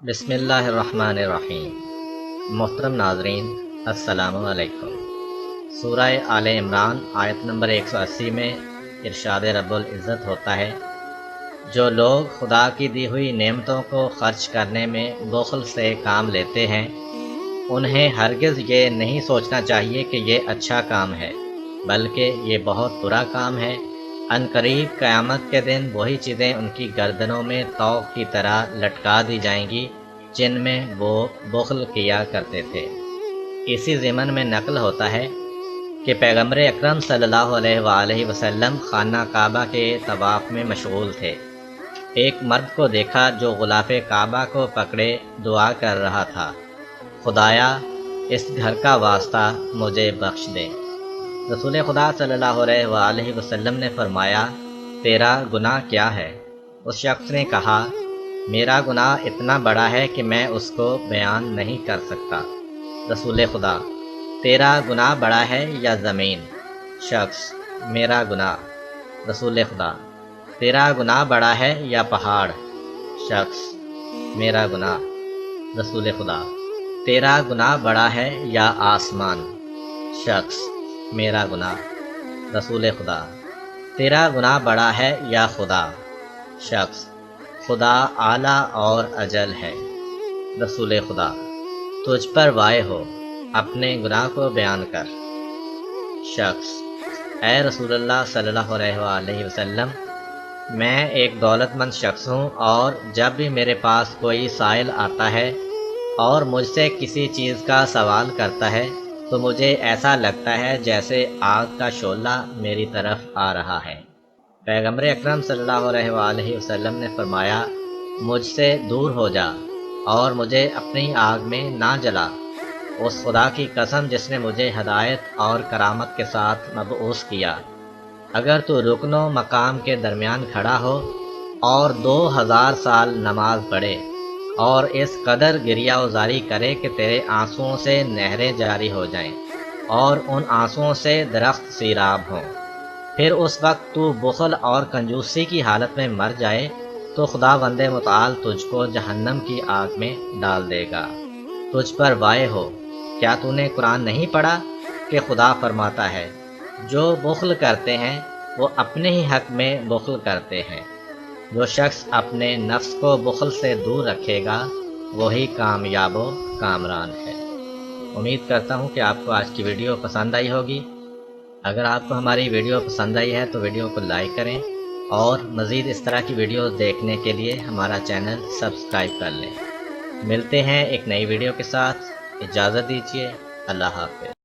بسم اللہ الرحمن الرحیم۔ محترم ناظرین، السلام علیکم۔ سورہ آل عمران آیت نمبر 180 میں ارشاد رب العزت ہوتا ہے، جو لوگ خدا کی دی ہوئی نعمتوں کو خرچ کرنے میں بخل سے کام لیتے ہیں، انہیں ہرگز یہ نہیں سوچنا چاہیے کہ یہ اچھا کام ہے، بلکہ یہ بہت برا کام ہے۔ عنقریب قیامت کے دن وہی چیزیں ان کی گردنوں میں طوق کی طرح لٹکا دی جائیں گی جن میں وہ بخل کیا کرتے تھے۔ اسی ضمن میں نقل ہوتا ہے کہ پیغمبر اکرم صلی اللہ علیہ وآلہ وسلم خانہ کعبہ کے طواف میں مشغول تھے۔ ایک مرد کو دیکھا جو غلاف کعبہ کو پکڑے دعا کر رہا تھا، خدایا اس گھر کا واسطہ مجھے بخش دے۔ رسول خدا صلی اللہ علیہ وآلہ وسلم نے فرمایا، تیرا گناہ کیا ہے؟ اس شخص نے کہا، میرا گناہ اتنا بڑا ہے کہ میں اس کو بیان نہیں کر سکتا۔ رسول خدا، تیرا گناہ بڑا ہے یا زمین؟ شخص، میرا گناہ۔ رسول خدا، تیرا گناہ بڑا ہے یا پہاڑ؟ شخص، میرا گناہ۔ رسول خدا، تیرا گناہ بڑا ہے یا آسمان؟ شخص، میرا گناہ۔ رسول خدا، تیرا گناہ بڑا ہے یا خدا؟ شخص، خدا اعلیٰ اور اجل ہے۔ رسول خدا، تجھ پر وائے ہو، اپنے گناہ کو بیان کر۔ شخص، اے رسول اللہ صلی اللہ علیہ وآلہ وسلم، میں ایک دولت مند شخص ہوں، اور جب بھی میرے پاس کوئی سائل آتا ہے اور مجھ سے کسی چیز کا سوال کرتا ہے تو مجھے ایسا لگتا ہے جیسے آگ کا شعلہ میری طرف آ رہا ہے۔ پیغمبر اکرم صلی اللہ علیہ وآلہ وسلم نے فرمایا، مجھ سے دور ہو جا اور مجھے اپنی آگ میں نہ جلا۔ اس خدا کی قسم جس نے مجھے ہدایت اور کرامت کے ساتھ مبعوث کیا، اگر تو رکن و مقام کے درمیان کھڑا ہو اور 2000 سال نماز پڑھے اور اس قدر گریہ وزاری کرے کہ تیرے آنسوؤں سے نہریں جاری ہو جائیں اور ان آنسوؤں سے درخت سیراب ہوں، پھر اس وقت تو بخل اور کنجوسی کی حالت میں مر جائے تو خداوند متعال تجھ کو جہنم کی آگ میں ڈال دے گا۔ تجھ پر وائے ہو، کیا تو نے قرآن نہیں پڑھا کہ خدا فرماتا ہے، جو بخل کرتے ہیں وہ اپنے ہی حق میں بخل کرتے ہیں۔ جو شخص اپنے نفس کو بخل سے دور رکھے گا وہی کامیاب و کامران ہے۔ امید کرتا ہوں کہ آپ کو آج کی ویڈیو پسند آئی ہوگی۔ اگر آپ کو ہماری ویڈیو پسند آئی ہے تو ویڈیو کو لائک کریں، اور مزید اس طرح کی ویڈیوز دیکھنے کے لیے ہمارا چینل سبسکرائب کر لیں۔ ملتے ہیں ایک نئی ویڈیو کے ساتھ، اجازت دیجیے، اللہ حافظ۔